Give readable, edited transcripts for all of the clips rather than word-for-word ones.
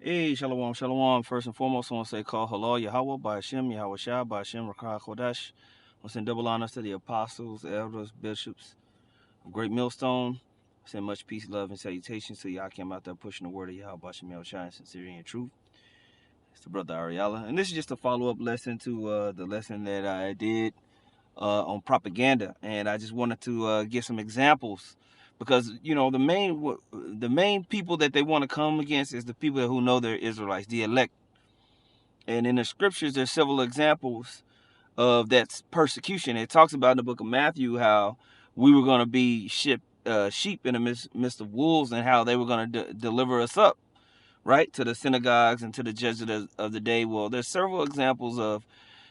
Hey, shalom, shalom. First and foremost, I want to say call halal Yahweh by Hashem, Yahweh Shah, by Hashem, Rakah Kodash. I want to send double honors to the apostles, elders, bishops of Great Millstone. I send much peace, love, and salutations to y'all came out there pushing the word of Yahweh, Hashem, Yahweh Shah, in sincerity and truth. It's the brother Ariella. And this is just a follow-up lesson to the lesson that I did on propaganda. And I just wanted to give some examples because the main people that they want to come against is the people who know they're Israelites, the elect. And in the scriptures, there's several examples of that persecution. It talks about in the book of Matthew how we were going to be sheep in the midst of wolves, and how they were going to deliver us up, right, to the synagogues and to the judges of the day. Well, there's several examples of,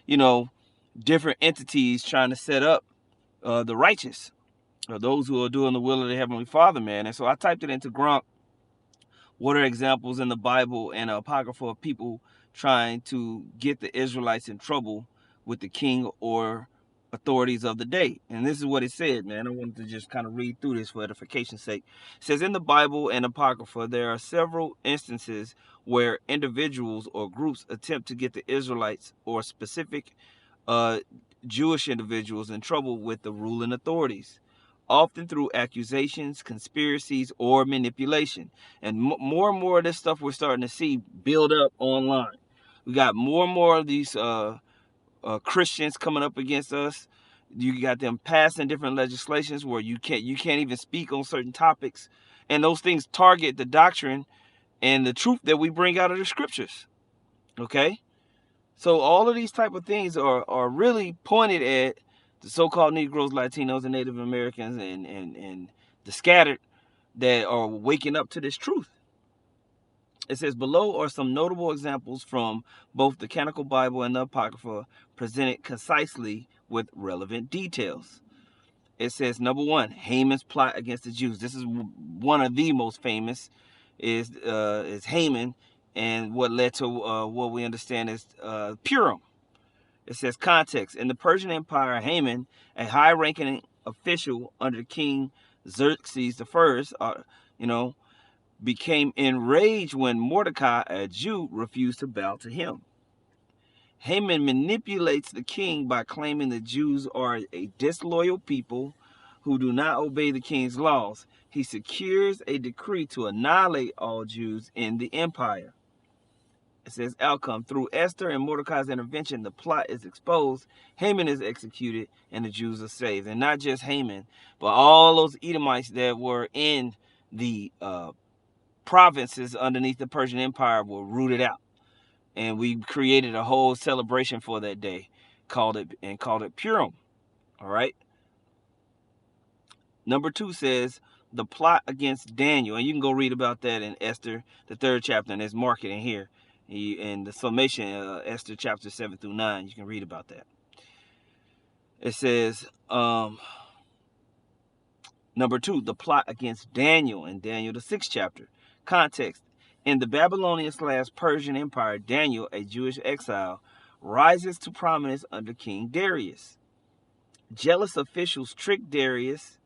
you know, different entities trying to set up the righteous, or those who are doing the will of the Heavenly Father, man. And so I typed it into Gronk. What are examples in the Bible and Apocrypha of people trying to get the Israelites in trouble with the king or authorities of the day? And this is what it said, man. I wanted to just kind of read through this for edification's sake. It says, in the Bible and Apocrypha, there are several instances where individuals or groups attempt to get the Israelites or specific Jewish individuals in trouble with the ruling authorities, often through accusations, conspiracies, or manipulation. And more and more of this stuff we're starting to see build up online. We got more and more of these Christians coming up against us. You got them passing different legislations where you can't even speak on certain topics, and those things target the doctrine and the truth that we bring out of the scriptures. Okay, so all of these type of things are really pointed at the so-called Negroes, Latinos, and Native Americans, and the scattered that are waking up to this truth. It says, below are some notable examples from both the Canonical Bible and the Apocrypha, presented concisely with relevant details. It says, number one, Haman's plot against the Jews. This is one of the most famous, is Haman, and what led to what we understand as Purim. It says, context. In the Persian Empire, Haman, a high-ranking official under King Xerxes I, became enraged when Mordecai, a Jew, refused to bow to him. Haman manipulates the king by claiming the Jews are a disloyal people who do not obey the king's laws. He secures a decree to annihilate all Jews in the empire. It says, outcome. Through Esther and Mordecai's intervention, the plot is exposed, Haman is executed, and the Jews are saved. And not just Haman, but all those Edomites that were in the provinces underneath the Persian Empire were rooted out. And we created a whole celebration for that day, called it Purim. All right. Number two says, the plot against Daniel. And you can go read about that in Esther, the 3rd chapter, and there's marked in here. In the summation, Esther chapter 7 through 9, you can read about that. It says, number two, the plot against Daniel in Daniel, the 6th chapter. Context. In the Babylonian/Persian Empire, Daniel, a Jewish exile, rises to prominence under King Darius. Jealous officials trick Darius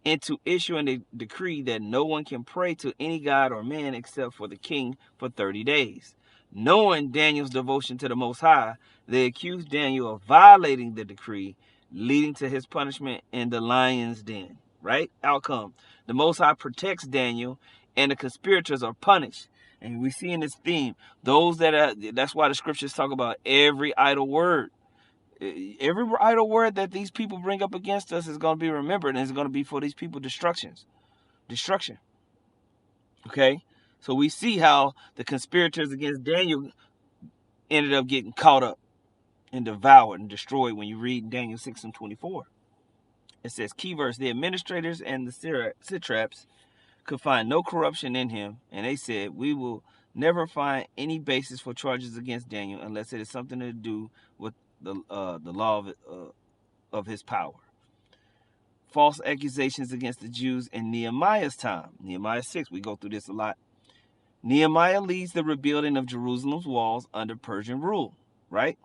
into issuing a decree that no one can pray to any god or man except for the king for 30 days. Knowing Daniel's devotion to the Most High, they accuse Daniel of violating the decree, leading to his punishment in the lion's den. Right? Outcome. The Most High protects Daniel, and the conspirators are punished. And we see in this theme, that's why the scriptures talk about every idle word. Every idle word that these people bring up against us is going to be remembered, and it's going to be for these people destruction. Okay? So we see how the conspirators against Daniel ended up getting caught up and devoured and destroyed when you read Daniel 6 and 24. It says, key verse, the administrators and the satraps could find no corruption in him, and they said, we will never find any basis for charges against Daniel unless it has something to do with the law of his power. False accusations against the Jews in Nehemiah's time. Nehemiah 6, we go through this a lot. Nehemiah leads the rebuilding of Jerusalem's walls under Persian rule, right?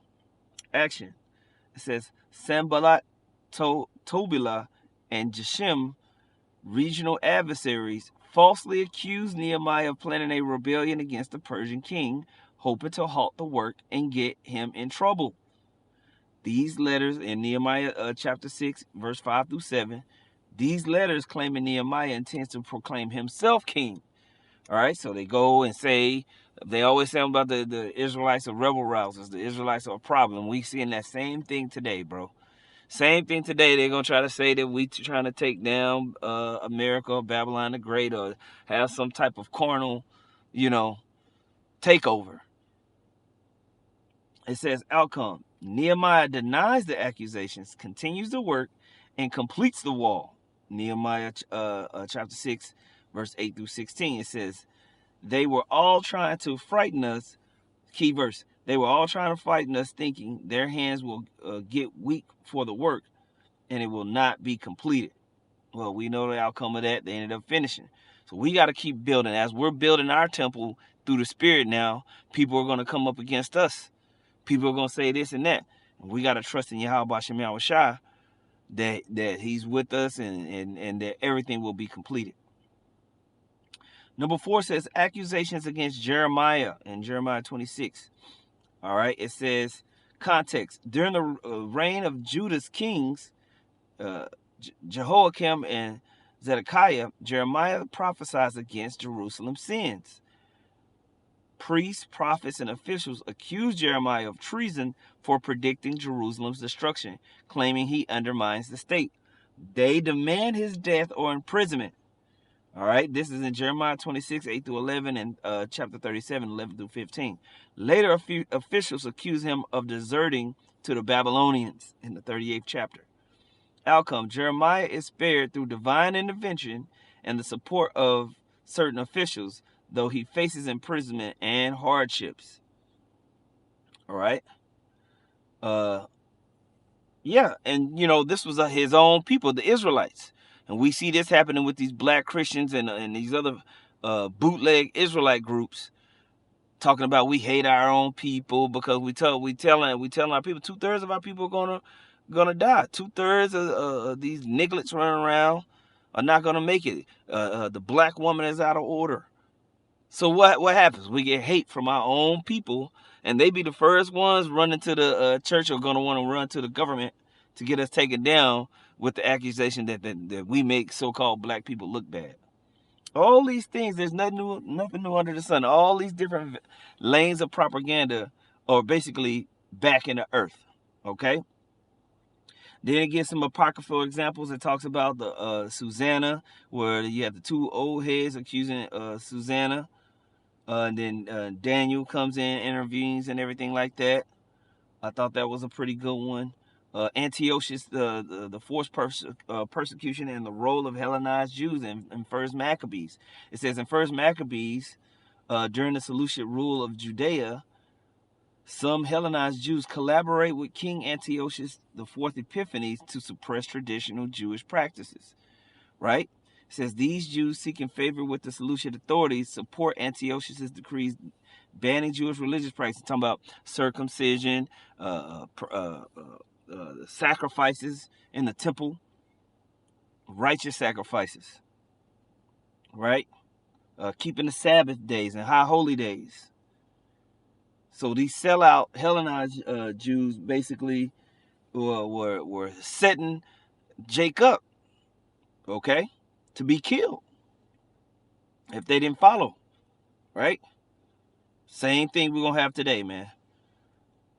Action. It says, Sanballat, Tobilah, and Geshem, regional adversaries, falsely accused Nehemiah of planning a rebellion against the Persian king, hoping to halt the work and get him in trouble. These letters in Nehemiah chapter 6, verse 5 through 7, these letters claiming Nehemiah intends to proclaim himself king. All right, so they go and say, they always say about the Israelites are rebel rousers, the Israelites are a problem. We seeing that same thing today, bro. Same thing today. They're going to try to say that we trying to take down America or Babylon the Great, or have some type of carnal, takeover. It says outcome. Nehemiah denies the accusations, continues the work, and completes the wall. Nehemiah chapter 6, verse 8 through 16. It says, they were all trying to frighten us. Key verse. They were all trying to frighten us, thinking their hands will get weak for the work and it will not be completed. Well, we know the outcome of that. They ended up finishing. So we got to keep building. As we're building our temple through the Spirit now, people are going to come up against us. People are going to say this and that. And we got to trust in Yahweh Shem Yahweh Shai that he's with us and that everything will be completed. Number 4 says accusations against Jeremiah in Jeremiah 26. All right, it says context. During the reign of Judah's kings, Jehoiakim and Zedekiah, Jeremiah prophesies against Jerusalem's sins. Priests, prophets, and officials accuse Jeremiah of treason for predicting Jerusalem's destruction, claiming he undermines the state. They demand his death or imprisonment. All right, this is in Jeremiah 26, 8 through 11, and chapter 37, 11 through 15. Later, a few officials accuse him of deserting to the Babylonians in the 38th chapter. Outcome, Jeremiah is spared through divine intervention and the support of certain officials, though he faces imprisonment and hardships. All right. Yeah, and this was his own people, the Israelites. And we see this happening with these black Christians and these other bootleg Israelite groups talking about we hate our own people because we telling our people 2/3 of our people are gonna die. 2/3 of these nigglets running around are not gonna make it. The black woman is out of order. So what happens? We get hate from our own people, and they be the first ones running to the church or gonna want to run to the government to get us taken down with the accusation that we make so-called black people look bad. All these things, there's nothing new under the sun. All these different lanes of propaganda are basically back in the earth. Okay. Then it gives some apocryphal examples. It talks about the Susanna, where you have the two old heads accusing Susanna. And then Daniel comes in, intervenes, and everything like that. I thought that was a pretty good one. Antiochus, the forced persecution and the role of Hellenized Jews in First Maccabees. It says in First Maccabees, during the Seleucid rule of Judea, some Hellenized Jews collaborate with King Antiochus IV Epiphanes to suppress traditional Jewish practices. Right? It says these Jews seeking favor with the Seleucid authorities support Antiochus' decrees banning Jewish religious practices. Talking about circumcision, sacrifices in the temple, righteous sacrifices, right? Keeping the Sabbath days and high holy days. So these sellout Hellenized Jews basically were setting Jacob, okay, to be killed if they didn't follow, right? Same thing we're gonna have today, man.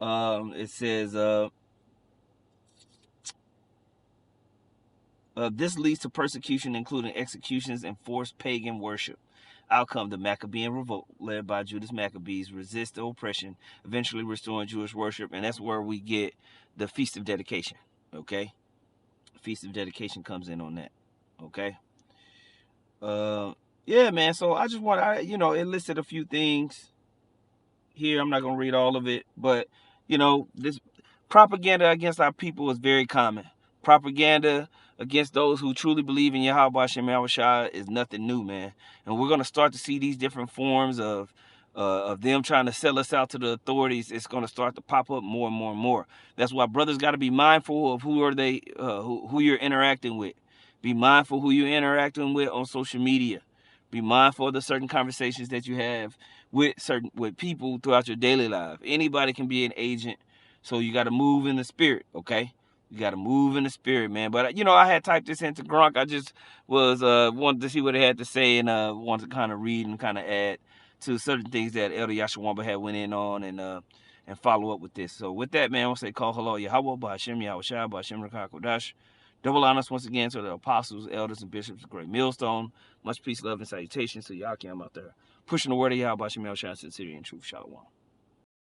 It says this leads to persecution, including executions and forced pagan worship. Outcome, the Maccabean revolt, led by Judas Maccabees, resist the oppression, eventually restoring Jewish worship, and that's where we get the Feast of Dedication, okay? Feast of Dedication comes in on that, okay? Yeah, man, so I just want, it listed a few things here. I'm not going to read all of it, but, this propaganda against our people is very common. Propaganda against those who truly believe in Yahweh Shem Yahweh Shai is nothing new, man. And we're going to start to see these different forms of them trying to sell us out to the authorities. It's going to start to pop up more and more and more. That's why brothers got to be mindful of who you're interacting with. Be mindful who you're interacting with on social media, Be mindful of the certain conversations that you have with people throughout your daily life. Anybody can be an agent, so you got to move in the spirit, okay? You got to move in the spirit, man. But I had typed this into Gronk. I just was wanted to see what it had to say, and wanted to kind of read and kind of add to certain things that Elder Yashawamba had went in on, and follow up with this. So with that, man, I want to say call hello Yahweh by Hashem Yahweh Shai by Hashem Rakah Kodash. Double honors once again to the apostles, elders, and bishops of Great Millstone. Much peace, love, and salutations to Yakim out there, pushing the word of Yahweh by Shemel Shai, sincerity and truth. Shalom.